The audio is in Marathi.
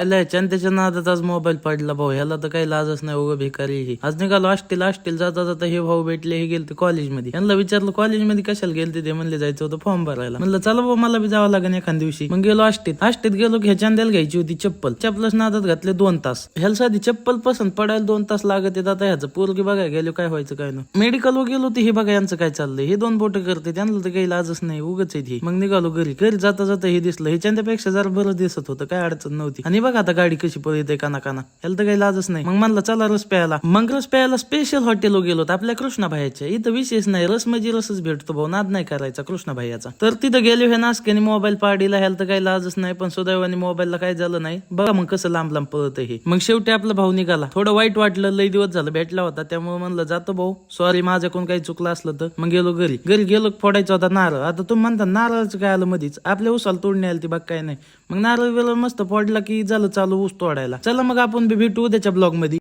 त्याच्या नादात आज मोबाईल पडला भाऊ, ह्याला तर काही लाजच नाही, उगं भिकारी ही. आज निघालो आष्टील जाता जाता हे भाऊ भेटले, हे गेलते कॉलेजमध्ये. यांना विचारलं कॉलेजमध्ये कशाला गेलते, ते म्हणले जायचं होतं फॉर्म भरायला. म्हणलं चला भाऊ मला बी जावं लागेल एखाद दिवशी. मग गेलो आष्टीत गेलो की ह्याच्या अंड्याला घ्यायची होती चप्पलच नादात घातले 2 तास. ह्याला साधी चप्पल पसंत पडायला 2 तास लागत येत. आता ह्याचं पोरगी बघायला गेलो काय व्हायचं काय ना. मेडिकल गेलो ते हे बघा यांचं काय चाललंय, हे 2 बोट करते, त्यांना तर काही लाजच नाही, उगच आहे. मग निघालो घरी जाता जाता हे दिसलं, ह्याच्यापेक्षा जरा बरं दिसत होतं, काय अडचण नव्हती. आणि बघा आता गाडी कशी पळते काना ह्याला तर काही लाजच नाही. मग म्हणलं चला रस प्यायला. मग रस प्यायला स्पेशल हॉटेल गेलो आपल्या कृष्णाभाईच्या. इथं विशेष नाही, रस म्हणजे रसच भेटतो भाऊ, नाद नाही करायचा कृष्णाभाईचा. तर तिथं गेलो हे नासक्याने मोबाईल पाडीला, ह्याला तर काही लाजच नाही. पण सुदैवाने मोबाईलला काही झालं नाही. बघा मग कसं लांब पळत हे. मग शेवटी आपला भाऊ निघाला. थोडं वाईट वाटलं, लई दिवस झालं भेटला होता, त्यामुळे म्हणलं जातो भाऊ, सॉरी माझ्याकडून काही चुकलं असलं तर. मग गेलो घरी गेलो, फोडायचा होता नारळ. आता तुम्ही म्हणता नारळाचं काय आलं मधीच, आपल्या उसाला तोडणी आली ती बाग काय नाही. मग नारळ मस्त फोडला की झालं चालू ऊस तोडायला. चला मग आपण भेटू उद्याच्या ब्लॉग मध्ये.